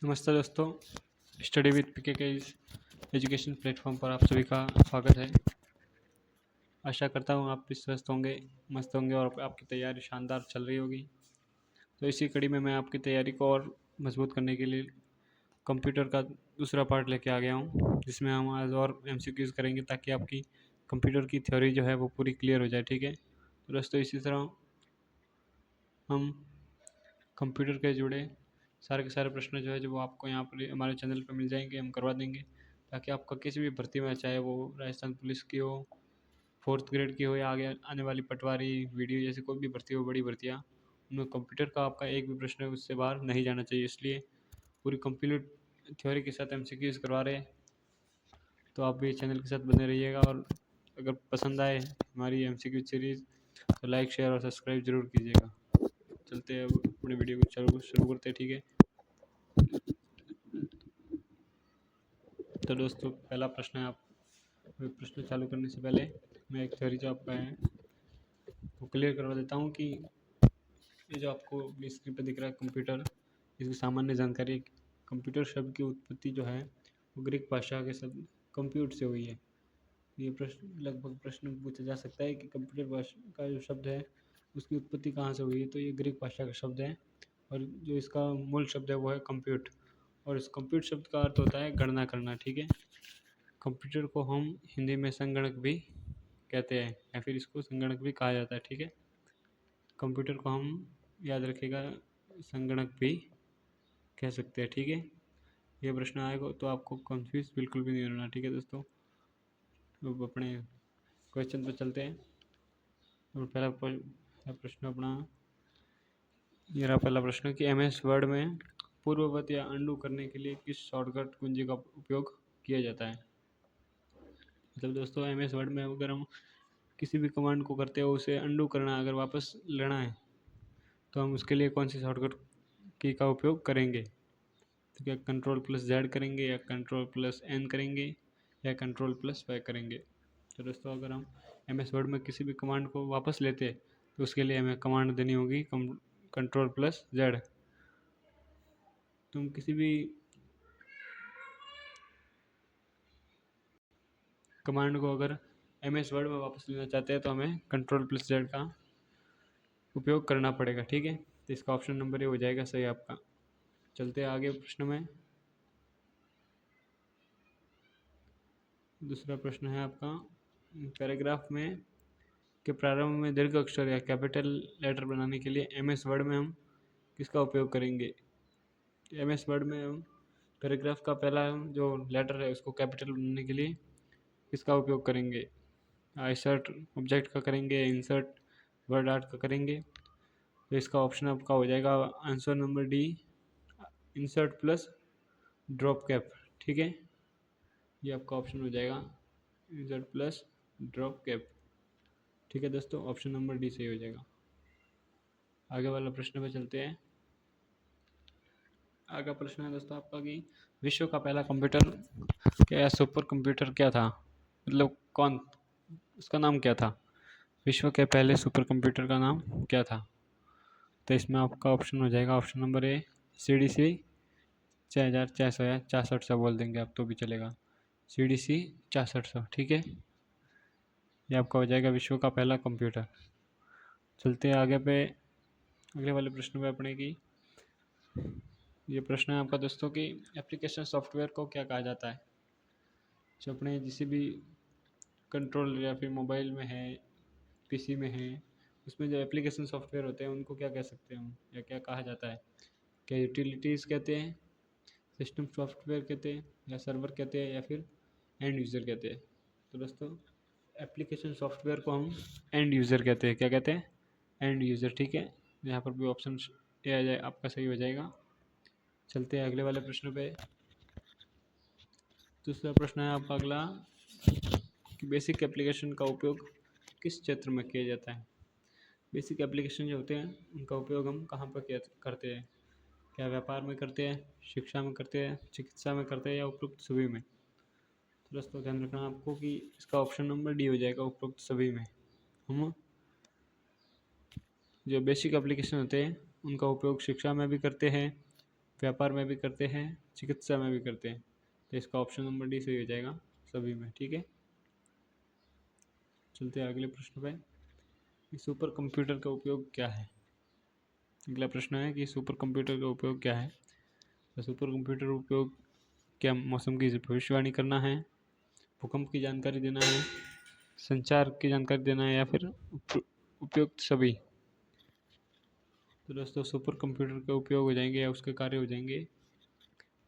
नमस्ते दोस्तों, study with पीके के इस एजुकेशन प्लेटफॉर्म पर आप सभी का स्वागत है। आशा करता हूँ आप भी स्वस्थ होंगे, मस्त होंगे और आपकी तैयारी शानदार चल रही होगी। तो इसी कड़ी में मैं आपकी तैयारी को और मजबूत करने के लिए कंप्यूटर का दूसरा पार्ट लेके आ गया हूँ, जिसमें हम आज और एमसीक्यूज़ करेंगे ताकि आपकी कंप्यूटर की थ्योरी जो है वो पूरी क्लियर हो जाए। ठीक है, तो दोस्तों इसी तरह हम कंप्यूटर के जुड़े सारे के सारे प्रश्न जो है जो वो आपको यहाँ पर हमारे चैनल पर मिल जाएंगे, हम करवा देंगे ताकि आपका किसी भी भर्ती में, चाहे वो राजस्थान पुलिस की हो, 4th ग्रेड की हो या आगे आने वाली पटवारी वीडियो जैसी कोई भी भर्ती हो, बड़ी भर्तियाँ, उनमें कंप्यूटर का आपका एक भी प्रश्न उससे बाहर नहीं जाना चाहिए। इसलिए पूरी कंप्लीट थ्योरी के साथ एमसीक्यूज़ करवा रहे हैं। तो आप भी चैनल के साथ बने रहिएगा और अगर पसंद आए हमारी एमसीक्यू सीरीज़ तो लाइक, शेयर और सब्सक्राइब जरूर कीजिएगा। चलते हैं अब अपनी वीडियो को शुरू करते हैं। ठीक है, तो दोस्तों पहला प्रश्न है। आप प्रश्न चालू करने से पहले मैं एक थ्योरी जो आपका है वो क्लियर करवा देता हूँ कि ये जो आपको स्क्रीन पर दिख रहा है कंप्यूटर, इसकी सामान्य जानकारी। कंप्यूटर शब्द की उत्पत्ति जो है वो ग्रीक भाषा के शब्द कंप्यूट से हुई है। ये प्रश्न लगभग प्रश्न पूछा जा सकता है कि कंप्यूटर भाषा का जो शब्द है उसकी उत्पत्ति कहाँ से हुई है, तो ये ग्रीक भाषा का शब्द है और जो इसका मूल शब्द है वो है कंप्यूट। और इस कंप्यूट शब्द का अर्थ होता है गणना करना। ठीक है, कंप्यूटर को हम हिंदी में संगणक भी कहते हैं या फिर इसको संगणक भी कहा जाता है। ठीक है, कंप्यूटर को हम याद रखिएगा संगणक भी कह सकते हैं। ठीक है, ये प्रश्न आएगा तो आपको कंफ्यूज बिल्कुल भी नहीं होना। ठीक है दोस्तों, अब अपने क्वेश्चन पर चलते हैं। और पहला प्रश्न अपना ये रहा। पहला प्रश्न कि एमएस वर्ड में पूर्ववत या अंडू करने के लिए किस शॉर्टकट कुंजी का उपयोग किया जाता है। मतलब दोस्तों एमएस वर्ड में अगर हम किसी भी कमांड को करते हो उसे अंडू करना, अगर वापस लेना है तो हम उसके लिए कौन सी शॉर्टकट की का उपयोग करेंगे। तो क्या Ctrl+Z करेंगे या Ctrl+N करेंगे या Ctrl+Y करेंगे। तो दोस्तों अगर हम एमएस वर्ड में किसी भी कमांड को वापस लेते तो उसके लिए हमें कमांड देनी होगी Ctrl+Z। तुम किसी भी कमांड को अगर एमएस वर्ड में वापस लेना चाहते हैं तो हमें Ctrl+Z का उपयोग करना पड़ेगा। ठीक है, तो इसका ऑप्शन नंबर ये हो जाएगा सही आपका। चलते हैं आगे प्रश्न में। दूसरा प्रश्न है आपका, पैराग्राफ में के प्रारंभ में दीर्घ अक्षर या कैपिटल लेटर बनाने के लिए एमएस वर्ड में हम किसका उपयोग करेंगे। एमएस वर्ड में हम पैराग्राफ का पहला जो लेटर है उसको कैपिटल बनाने के लिए किसका उपयोग करेंगे। इंसर्ट ऑब्जेक्ट का करेंगे, इंसर्ट वर्ड आर्ट का करेंगे। तो इसका ऑप्शन आपका हो जाएगा answer number D, insert plus drop cap. ठीक है, ये आपका ऑप्शन हो जाएगा इंसर्ट प्लस ड्रॉप कैप। ठीक है दोस्तों, ऑप्शन नंबर डी सही हो जाएगा। आगे वाला प्रश्न पे चलते हैं। आगे प्रश्न है दोस्तों आपका कि विश्व का पहला कंप्यूटर क्या सुपर कंप्यूटर क्या था, मतलब कौन, उसका नाम क्या था। विश्व के पहले सुपर कंप्यूटर का नाम क्या था। तो इसमें आपका ऑप्शन हो जाएगा ऑप्शन नंबर ए CDC 6400 या 6400 बोल देंगे आप तो भी चलेगा, CDC 6400। ठीक है, ये आपका हो जाएगा विश्व का पहला कंप्यूटर। चलते हैं आगे पे अगले वाले प्रश्न पे अपने की। ये प्रश्न है आपका दोस्तों कि एप्लीकेशन सॉफ्टवेयर को क्या कहा जाता है। जो अपने किसी भी कंट्रोल या फिर मोबाइल में है, पीसी में है, उसमें जो एप्लीकेशन सॉफ्टवेयर होते हैं उनको क्या कह सकते हैं हम, या क्या कहा जाता है। क्या यूटिलिटीज़ कहते हैं, सिस्टम सॉफ्टवेयर कहते हैं, या सर्वर कहते हैं, या फिर एंड यूज़र कहते हैं। तो दोस्तों एप्लीकेशन सॉफ्टवेयर को हम एंड यूज़र कहते हैं। क्या कहते हैं, एंड यूज़र। ठीक है, यहाँ पर भी ऑप्शन ए आ जाए आपका सही हो जाएगा। चलते हैं अगले वाले प्रश्न पे। दूसरा प्रश्न है आपका अगला कि बेसिक एप्लीकेशन का उपयोग किस क्षेत्र में किया जाता है। बेसिक एप्लीकेशन जो होते हैं उनका उपयोग हम कहाँ पर करते हैं। क्या व्यापार में करते हैं, शिक्षा में करते हैं, चिकित्सा में करते हैं, या उपरोक्त सभी में। तो दोस्तों ध्यान रखना आपको कि इसका ऑप्शन नंबर डी हो जाएगा, उपरोक्त सभी में। हम जो बेसिक एप्लीकेशन होते हैं उनका उपयोग शिक्षा में भी करते हैं, व्यापार में भी करते हैं, चिकित्सा में भी करते हैं। तो इसका ऑप्शन नंबर डी सही हो जाएगा सभी में। ठीक है, चलते हैं अगले प्रश्न पे। सुपर कंप्यूटर का उपयोग क्या है? अगला प्रश्न है कि सुपर कंप्यूटर का उपयोग क्या है। तो सुपर कंप्यूटर उपयोग क्या मौसम की भविष्यवाणी करना है, भूकंप की जानकारी देना है, संचार की जानकारी देना है, या फिर उपयुक्त सभी। तो दोस्तों सुपर कंप्यूटर का उपयोग हो जाएंगे या उसके कार्य हो जाएंगे,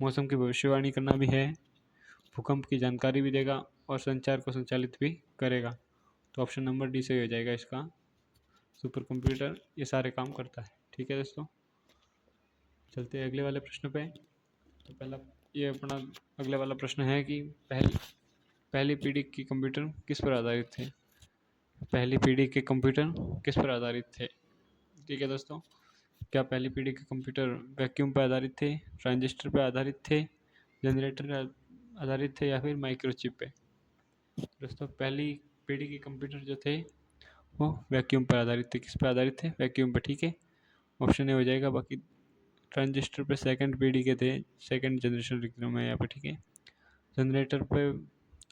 मौसम की भविष्यवाणी करना भी है, भूकंप की जानकारी भी देगा और संचार को संचालित भी करेगा। तो ऑप्शन नंबर डी सही हो जाएगा इसका। सुपर कंप्यूटर ये सारे काम करता है। ठीक है दोस्तों, चलते हैं अगले वाले प्रश्न पे। तो पहला ये अपना अगले वाला प्रश्न है कि पहली पीढ़ी के कंप्यूटर किस पर आधारित थे? पहली पीढ़ी के कंप्यूटर किस पर आधारित थे? ठीक है दोस्तों, क्या पहली पीढ़ी के कंप्यूटर वैक्यूम पर आधारित थे, ट्रांजिस्टर पर आधारित थे, जनरेटर आधारित थे, या फिर माइक्रोचिप पे? दोस्तों पहली पीढ़ी के कंप्यूटर जो थे वो वैक्यूम पर आधारित थे। किस पर आधारित थे? वैक्यूम पर। ठीक है, ऑप्शन ए हो जाएगा। बाकी ट्रांजिस्टर पे सेकंड पीढ़ी के थे, सेकंड जनरेशन लिख रहा हूँ मैं यहाँ पे। ठीक है, जनरेटर पे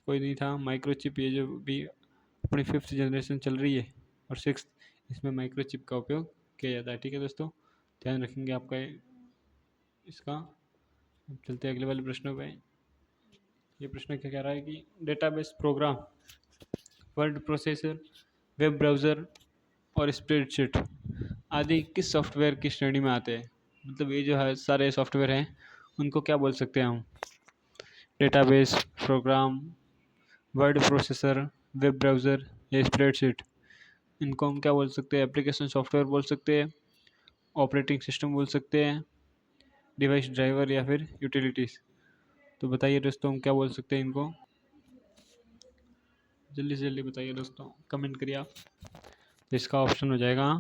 कोई नहीं था। माइक्रोचिप ये जो भी अपनी 5th जनरेशन चल रही है और 6th, इसमें माइक्रोचिप का उपयोग किया जाता है। ठीक है दोस्तों, ध्यान रखेंगे आपका इसका। चलते हैं अगले वाले प्रश्नों पे। ये प्रश्न क्या कह रहा है कि database program, word processor, web browser और स्प्रेडशीट आदि किस सॉफ्टवेयर की श्रेणी में आते हैं? मतलब ये जो है सारे सॉफ्टवेयर हैं उनको क्या बोल सकते हैं हम? Database program, word processor, web browser या स्प्रेडशीट, इनको हम क्या बोल सकते हैं? एप्लीकेशन सॉफ्टवेयर बोल सकते हैं, ऑपरेटिंग सिस्टम बोल सकते हैं, डिवाइस ड्राइवर, या फिर यूटिलिटीज़। तो बताइए दोस्तों हम क्या बोल सकते हैं इनको? जल्दी से जल्दी बताइए दोस्तों, कमेंट करिए आप। तो इसका ऑप्शन हो जाएगा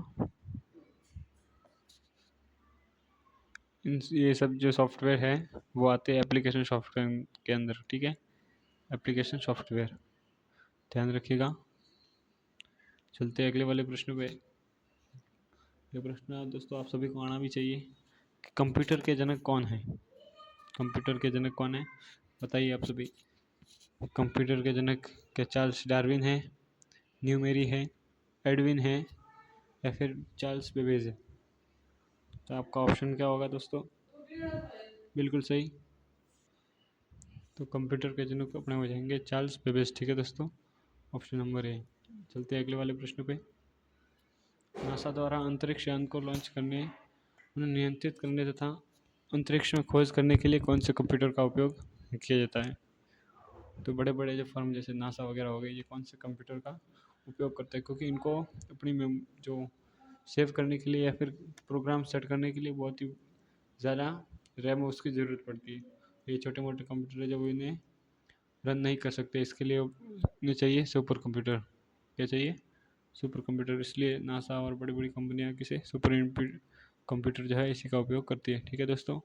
ये सब जो सॉफ्टवेयर है वो आते हैं एप्लीकेशन सॉफ्टवेयर के अंदर। ठीक है, एप्लीकेशन सॉफ्टवेयर, ध्यान रखिएगा। चलते हैं अगले वाले प्रश्न पे। ये प्रश्न दोस्तों आप सभी को आना भी चाहिए कि कंप्यूटर के जनक कौन है? कंप्यूटर के जनक कौन है बताइए आप सभी। कंप्यूटर के जनक क्या चार्ल्स डार्विन है, न्यूमेरी है, एडविन है, या फिर चार्ल्स बेबेज है? तो आपका ऑप्शन क्या होगा दोस्तों? बिल्कुल सही, तो कंप्यूटर के जनक अपने हो जाएंगे चार्ल्स बेबेज। ठीक है दोस्तों, ऑप्शन नंबर ए। चलते हैं अगले वाले प्रश्न पे। नासा द्वारा अंतरिक्ष यान को लॉन्च करने, उन्हें नियंत्रित करने तथा अंतरिक्ष में खोज करने के लिए कौन से कंप्यूटर का उपयोग किया जाता है? तो बड़े बड़े जो फर्म जैसे नासा वगैरह हो गए, ये कौन से कंप्यूटर का उपयोग करते हैं? क्योंकि इनको अपनी जो सेव करने के लिए या फिर प्रोग्राम सेट करने के लिए बहुत ही ज़्यादा रैम उसकी ज़रूरत पड़ती है। ये छोटे मोटे कंप्यूटर है जब इन्हें रन नहीं कर सकते, इसके लिए उन्हें चाहिए सुपर कंप्यूटर। क्या चाहिए? Super computer. इसलिए नासा और बड़ी बड़ी कंपनियां किसे सुपर कंप्यूटर जो है इसी का उपयोग करती है। ठीक है दोस्तों।